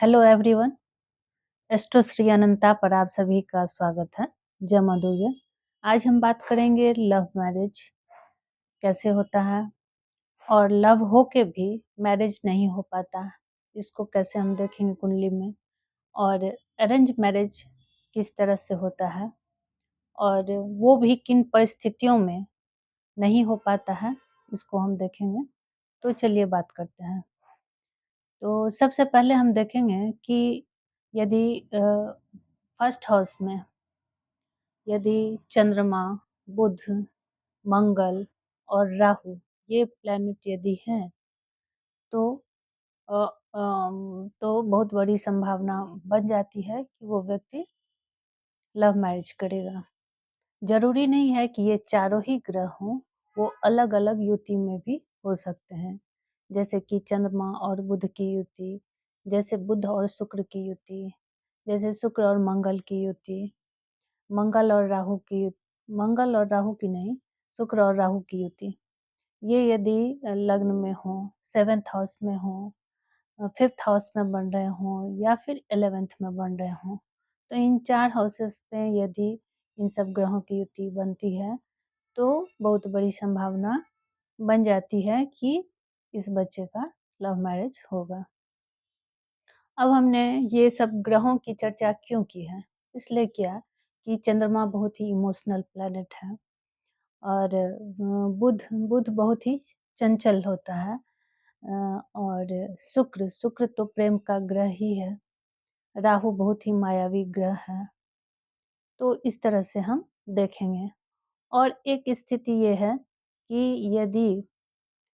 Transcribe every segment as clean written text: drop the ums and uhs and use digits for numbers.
Hello everyone, astro Shri अनंता पर आप सभी का स्वागत है। जय माँ दुर्गे। आज हम बात करेंगे लव मैरिज कैसे होता है और लव हो के भी मैरिज नहीं हो पाता, इसको कैसे हम देखेंगे कुंडली में। और अरेंज मैरिज किस तरह से होता है और वो भी किन परिस्थितियों में नहीं हो पाता है, इसको हम देखेंगे। तो चलिए बात करते हैं। तो सबसे पहले हम देखेंगे कि यदि फर्स्ट हाउस में यदि चंद्रमा, बुध, मंगल और राहु ये प्लैनेट यदि हैं तो अ, तो बहुत बड़ी संभावना बन जाती है कि वो व्यक्ति लव मैरिज करेगा। ज़रूरी नहीं है कि ये चारों ही ग्रह हों, वो अलग-अलग युति में भी हो सकते हैं। जैसे कि चंद्रमा और बुध की युति, जैसे बुध और शुक्र की युति, जैसे शुक्र और मंगल की युति, मंगल और राहु की नहीं, शुक्र और राहु की युति। ये यदि लग्न में हो, 7th हाउस में हो, 5th हाउस में बन रहे हों या फिर 11th में बन रहे हों, तो इन 4 हाउसेस में यदि इन सब ग्रहों की युति बनती है, तो बहुत बड़ी संभावना बन जाती है कि इस बच्चे का लव मैरिज होगा। अब हमने ये सब ग्रहों की चर्चा क्यों की है? इसलिए किया कि चंद्रमा बहुत ही इमोशनल प्लैनेट है और बुध बहुत ही चंचल होता है और शुक्र तो प्रेम का ग्रह ही है। राहु बहुत ही मायावी ग्रह है। तो इस तरह से हम देखेंगे और एक स्थिति ये है कि यदि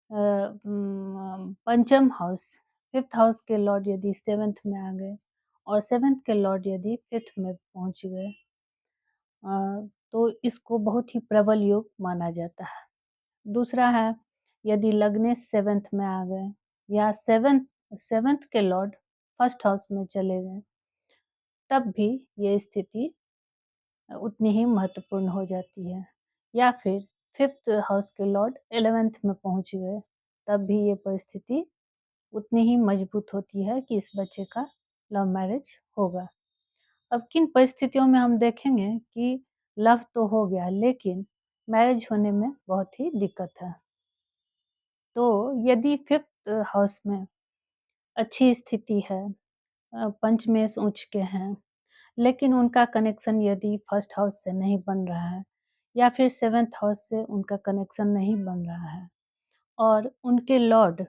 पंचम हाउस, 5th हाउस के लॉर्ड यदि 7th में आ गए और 7th के लॉर्ड यदि 5th में पहुंच गए तो इसको बहुत ही प्रबल योग माना जाता है। दूसरा है यदि लग्ने 7th में आ गए या 7th के लॉर्ड 1st हाउस में चले गए, तब भी ये स्थिति उतनी ही महत्वपूर्ण हो जाती है। या फिर 5th हाउस के लॉर्ड 11th में पहुंच गए, तब भी ये परिस्थिति उतनी ही मजबूत होती है कि इस बच्चे का लव मैरिज होगा। अब किन परिस्थितियों में हम देखेंगे कि लव तो हो गया लेकिन मैरिज होने में बहुत ही दिक्कत है। तो यदि 5th हाउस में अच्छी स्थिति है, पंचमेश उच्च के हैं, लेकिन उनका कनेक्शन यदि 1st हाउस से नहीं बन रहा है या फिर 7th हाउस से उनका कनेक्शन नहीं बन रहा है और उनके लॉर्ड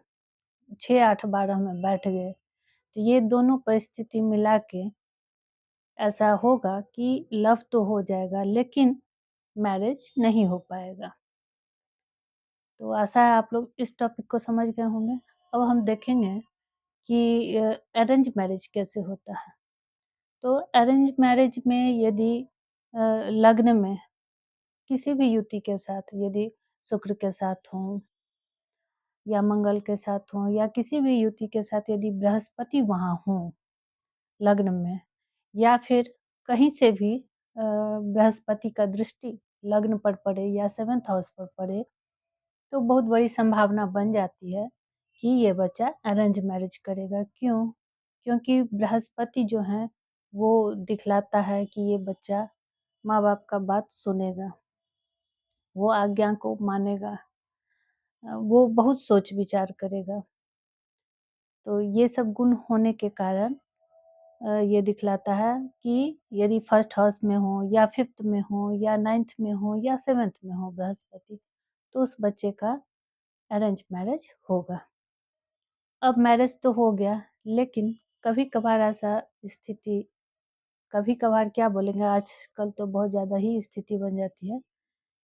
6, 8, 12 में बैठ गए, तो ये दोनों परिस्थिति मिला के ऐसा होगा कि लव तो हो जाएगा लेकिन मैरिज नहीं हो पाएगा। तो आशा है आप लोग इस टॉपिक को समझ गए होंगे। अब हम देखेंगे कि अरेंज मैरिज कैसे होता है। तो अरेंज मैरिज में यदि लग्न में किसी भी युति के साथ यदि शुक्र के साथ हों या मंगल के साथ हों या किसी भी युति के साथ यदि बृहस्पति वहाँ हों लग्न में या फिर कहीं से भी बृहस्पति का दृष्टि लग्न पर पड़े या 7th हाउस पर पड़े, तो बहुत बड़ी संभावना बन जाती है कि ये बच्चा अरेंज मैरिज करेगा। क्यों? क्योंकि बृहस्पति जो है वो दिखलाता है कि ये बच्चा माँ-बाप का बात सुनेगा, वो आज्ञा को मानेगा, वो बहुत सोच विचार करेगा। तो ये सब गुण होने के कारण ये दिखलाता है कि यदि 1st हाउस में हो या 5th में हो या 9th में हो या 7th में हो बृहस्पति, तो उस बच्चे का अरेंज मैरिज होगा। अब मैरिज तो हो गया, लेकिन कभी-कभार ऐसा स्थिति, कभी-कभार क्या बोलेंगे, आजकल तो बहुत ज़्यादा ही स्थिति बन जाती है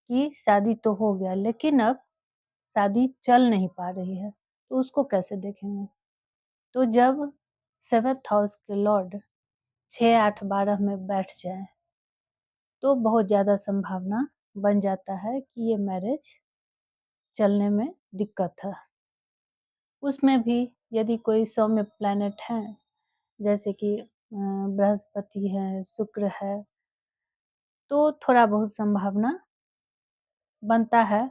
कि शादी तो हो गया लेकिन अब शादी चल नहीं पा रही है, तो उसको कैसे देखेंगे? तो जब 7th हाउस के लॉर्ड 6, 8, 12 में बैठ जाएँ, तो बहुत ज़्यादा संभावना बन जाता है कि ये मैरिज चलने में दिक्कत है। उसमें भी यदि कोई सौम्य प्लैनेट हैं, जैसे कि बृहस्पति है, शुक्र है, तो थोड़ा बहुत संभावना बनता है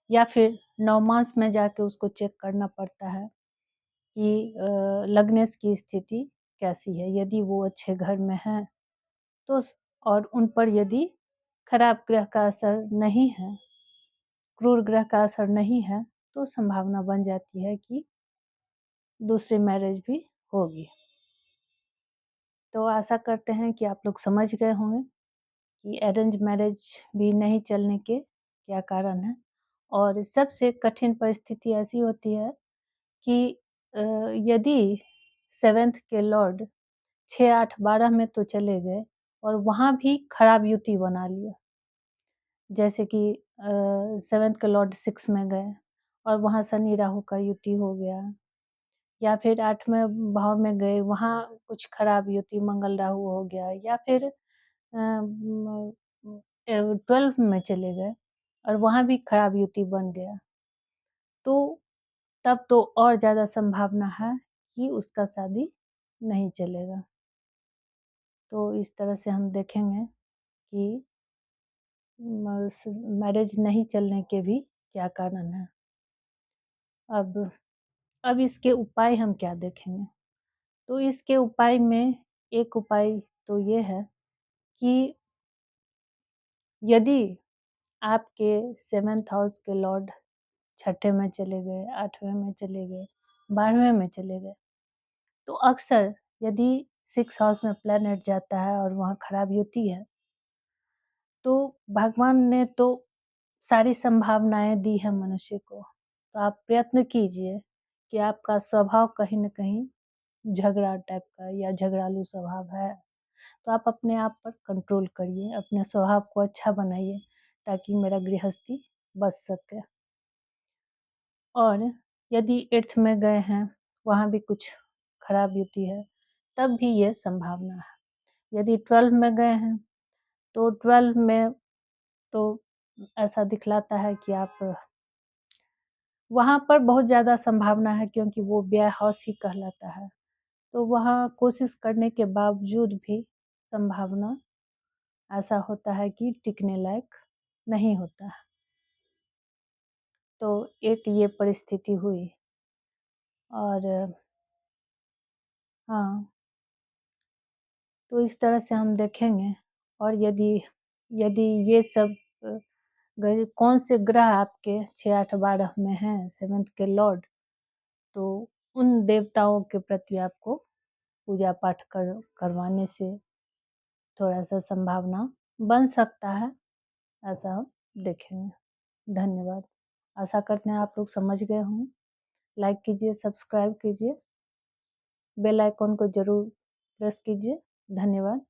या फिर नवमांश में जाके उसको चेक करना पड़ता है कि लग्नेश की स्थिति कैसी है। यदि वो अच्छे घर में हैं तो और उन पर यदि खराब ग्रह का असर नहीं है, क्रूर ग्रह का असर नहीं है, तो संभावना बन जाती है कि दूसरी मैरिज भी होगी। तो आशा करते हैं कि आप लोग समझ गए होंगे कि अरेंज मैरिज भी नहीं चलने के क्या कारण हैं। और सबसे कठिन परिस्थिति ऐसी होती है कि यदि 7th के लॉर्ड 6, 8, 12 में तो चले गए और वहाँ भी खराब युति बना लिया। जैसे कि 7th के लॉर्ड 6 में गए और वहाँ शनि राहु का युति हो गया, या फिर 8वें भाव में गए, वहाँ कुछ खराब युति मंगल राहु हो गया, या फिर 12 में चले गए और वहाँ भी खराब युति बन गया। तो तब तो और ज़्यादा संभावना है कि उसका शादी नहीं चलेगा। तो इस तरह से हम देखेंगे कि मैरिज नहीं चलने के भी क्या कारण हैं। अब इसके उपाय हम क्या देखेंगे? तो इसके उपाय में एक उपाय तो ये है कि यदि आपके 7th हाउस के लॉर्ड छठे में चले गए, 8वें में चले गए, 12वें में चले गए, तो अक्सर यदि 6th हाउस में प्लैनेट जाता है और वहाँ खराब युति है, तो भगवान ने तो सारी संभावनाएँ दी हैं मनुष्य को। तो आप प्रयत्न कीजिए कि आपका स्वभाव कहीं न कहीं झगड़ा टाइप का या झगड़ालू स्वभाव है, तो आप अपने आप पर कंट्रोल करिए, अपने स्वभाव को अच्छा बनाइए ताकि मेरा गृहस्थी बच सके। और यदि 8th में गए हैं, वहाँ भी कुछ खराब युति है, तब भी ये संभावना है। यदि 12 में गए हैं, तो 12 में तो ऐसा दिखलाता है कि आप वहाँ पर बहुत ज़्यादा संभावना है, क्योंकि वो व्यय हाउस ही कहलाता है। तो वहाँ कोशिश करने के बावजूद भी संभावना ऐसा होता है कि टिकने लायक नहीं होता है। तो एक ये परिस्थिति हुई। और हाँ, तो इस तरह से हम देखेंगे। और यदि यदि ये सब कौन से ग्रह आपके 6, 8, 12 में हैं 7th के लॉर्ड, तो उन देवताओं के प्रति आपको पूजा पाठ करवाने से थोड़ा-सा संभावना बन सकता है, ऐसा हम देखेंगे। धन्यवाद। आशा करते हैं आप लोग समझ गए होंगे। लाइक कीजिए, सब्सक्राइब कीजिए, बेल आइकन को ज़रूर प्रेस कीजिए। धन्यवाद।